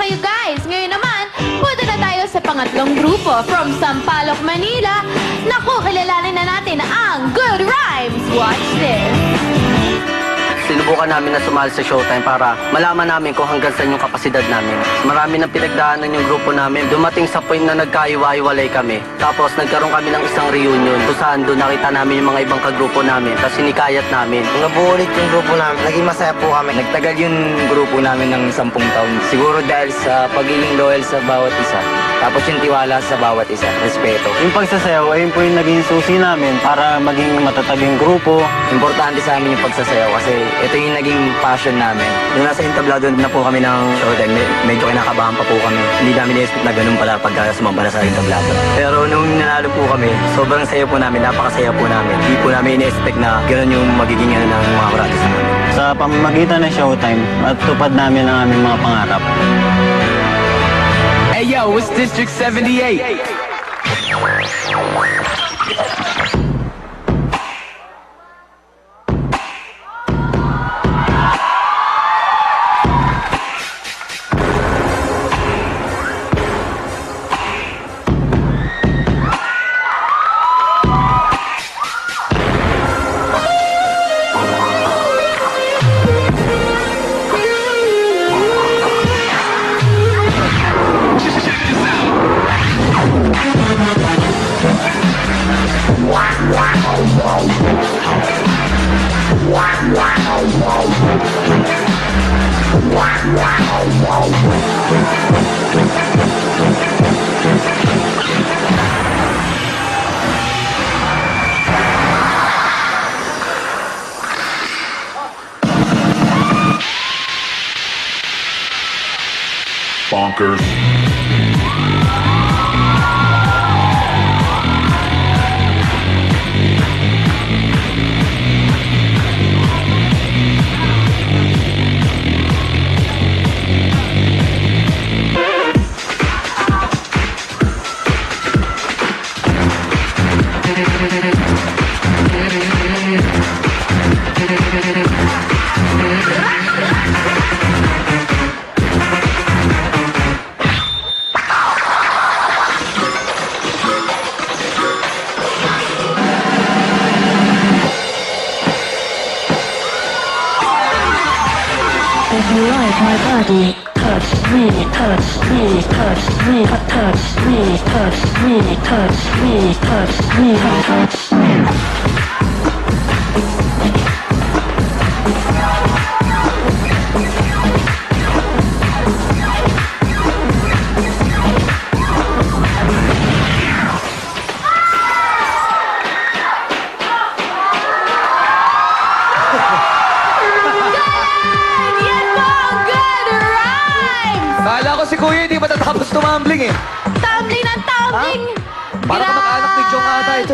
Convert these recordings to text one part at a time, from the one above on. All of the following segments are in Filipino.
kayo guys. Ngayon naman, punta na tayo sa pangatlong grupo from Sampaloc, Manila. Naku, kilalanin na natin ang Good Rhymes. Watch this. Sinubukan namin na sumali sa Showtime para malaman namin kung hanggang saan yung kapasidad namin. Marami nang pinagdaanan yung grupo namin. Dumating sa point na nagkaiwa-iwalay kami. Tapos nagkaroon kami ng isang reunion kung saan doon nakita namin yung mga ibang kagrupo namin. Tapos sinikayat namin. Nung nabuo ulit yung grupo namin, naging masaya po kami. Nagtagal yung grupo namin ng 10 taon. Siguro dahil sa pagiging loyal sa bawat isa. Tapos yung tiwala sa bawat isa, respeto. Yung pagsasayaw, ayun po yung naging susi namin para maging matatag yung grupo. Importante sa amin yung pagsasayaw kasi ito yung naging passion namin. Nung nasa entablado na po kami ng Showtime, medyo kinakabahan pa po kami. Hindi namin na-expect na ganun pala pagka sumamba na sa entablado. Pero nung nanalo po kami, sobrang saya po namin, napakasaya po namin. Hindi po namin na-expect na ganun yung magiging ng mga kurado sa amin. Sa pamamagitan ng Showtime, matupad namin ang aming mga pangarap. Hey yo, it's District 78. Bonkers. If you like my body, touch me, touch me, touch me, touch me, touch me, touch me, touch me, touch me. Yan po ang Good Rhymes. Kala ko si Kuya hindi matatapos tumambling eh. Tumbling ng tumbling. Para kamag-anak ni Jong ata ito.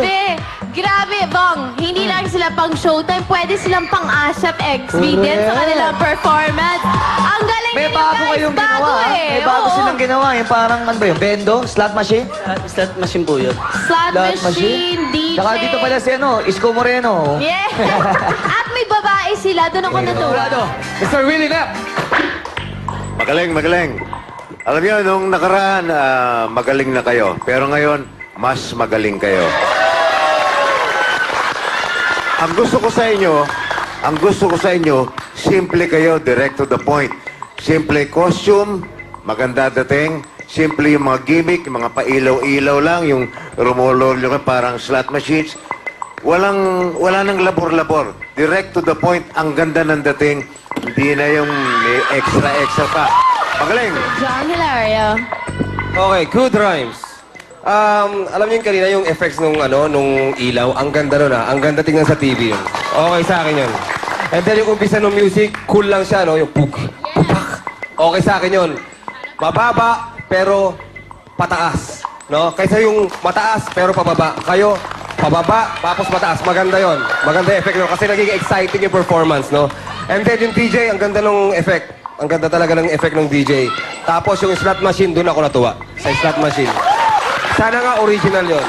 Grabe, Bong. Hindi lang sila pang Showtime, pwede silang pang ASAP experience sa kanilang performance. Ang galing May nila, bago guys. kayong Bago ginawa. eh. May bago Oo. silang ginawa. Yung parang ano ba yun? Bendo? Slot machine? Slot machine po yun. Slot Slot machine, DJ. Tsaka dito pala si ano, Isko Moreno. Yeah. At may babae sila. Doon ako natuwa. Sigurado. Mr. Willie Knapp. Magaling, magaling. Alam niyo, nung nakaraan, magaling na kayo. Pero ngayon, mas magaling kayo. Ang gusto ko sa inyo, simple kayo, direct to the point. Simple costume, maganda dating. Simple yung mga gimmick, yung mga pailaw-ilaw lang, yung rumulol yung parang slot machines. Wala nang labor-labor. Direct to the point, ang ganda ng dating. Hindi na yung may extra pa. Magaling! John Hilario. Okay, Good Rhymes. Alam niyo kanina yung effects nung ilaw, ang ganda nun ang ganda tingnan sa TV yun. Okay sa akin yun. And then yung umpisa ng music, cool lang siya, no? Yung puk, pupak. Okay sa akin yun. Mababa, pero pataas, no? Kaysa yung mataas, pero pababa. Kayo, pababa, tapos mataas. Maganda yon. Maganda effect nun kasi naging exciting yung performance, no? And then yung DJ, ang ganda ng effect. Ang ganda talaga ng effect ng DJ. Tapos yung slot machine, doon ako natuwa. Sa slot machine. Sana nga original yon.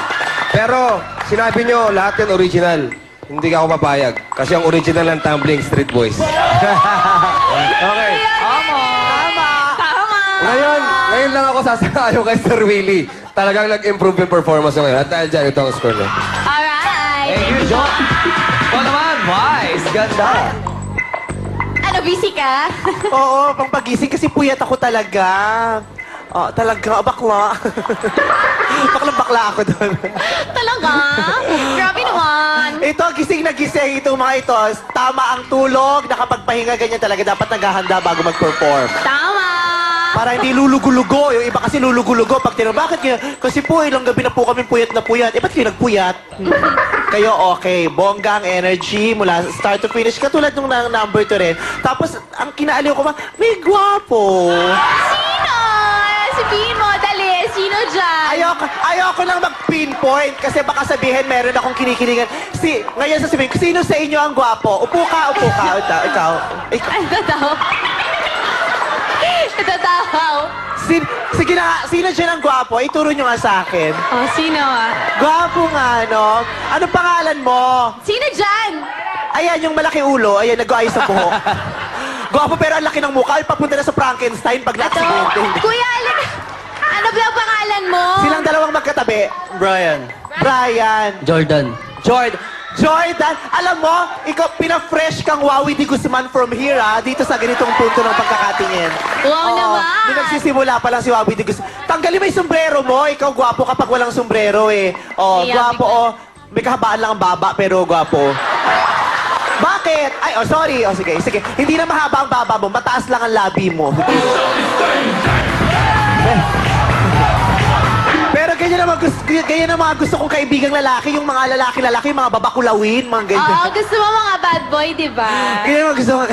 Pero sinabi nyo, lahat yun original. Hindi ka ako papayag. Kasi ang original ng Tumbling Street Boys. Okay. Tama. Ngayon lang ako sasakayo kay Sir Willie. Talagang nag-improve yung performance mo ngayon. At dahil dyan, ito ang score niya. Alright. Thank you, John. Ikaw naman, Vice. Ganda. Ano, busy ka? Oo, pang pagising kasi puyat ako talaga. Oh, talaga, bakla. Bakla ako doon. Talaga? Grabe naman. Ito, gising na gising itong mga ito. Tama ang tulog, nakapagpahinga ganyan talaga. Dapat naghahanda bago mag-perform. Tama. Para hindi lulugo-lugo. Yung iba kasi lulugo-lugo. Pag tinanong, bakit kayo? Kasi po, ilang gabi na po kami puyat na puyat. Eh, ba't kayo nagpuyat? Kayo, okay. Bongga ang energy mula start to finish. Katulad nung number 2 rin. Tapos, ang kinaaliw ko ba, may gwapo. Sino? Sabihin mo, dali. Sino dyan? Ayoko lang mag-pinpoint kasi baka sabihin meron akong kinikilingan. Ngayon sasabihin ko, sino sa inyo ang gwapo? Upo ka. Ikaw. Ito daw. Ito daw. Sige na, sino dyan ang gwapo? Ituro nyo nga sa akin. Oh, sino ah? Gwapo nga, no? Ano pangalan mo? Sino dyan? Ayan, yung malaki ulo. Ayan, nag-aayos sa buhok. Gwapo pero ang laki ng mukha. Ay, papunta na sa Frankenstein pag Ito. na-accidente. Kuya, ano ba ang pangalan mo? Silang dalawang magkatabi. Brian. Jordan. Jordan, alam mo, ikaw pina-fresh kang Wawi Di Guzman from here, dito sa ganitong punto ng pagkakatingin. Wow naman. Nung nagsisimula pa lang si Wawi Di Guzman. Tanggalin mo yung sombrero mo. Ikaw gwapo kapag walang sombrero eh. Oh, Iya, gwapo bigla. oh. May kahabaan lang ang baba pero gwapo. Bakit? Ay, oh, sorry. Oh, sige. Hindi na mahaba ang baba mo. Mataas lang ang labi mo. Pero ganyan ang mga gusto kong kaibigang lalaki. Yung mga lalaki, yung mga babakulawin, mga ganyan. Oo, gusto mo mga bad boy, di ba? Ganyan ang mga gusto kong...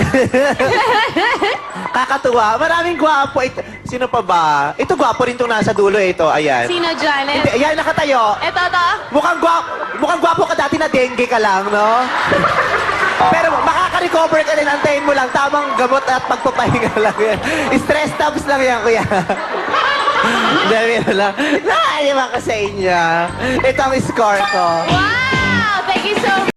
Kakatuwa. Maraming gwapo. Sino pa ba? Ito gwapo rin itong nasa dulo. Ito, ayan. Sino dyan? Hindi, ayan, nakatayo. Ito, to. Mukhang gwapo ka dati na dengue ka lang, no? Pero makaka-recover ka rin. Antayin mo lang. Tamang gamot at pagpapahinga lang yan. Stress tabs lang yan, kuya. Dami na lang. Naiiwan ka sa inyo. Ito ang score ko. Wow! Thank you so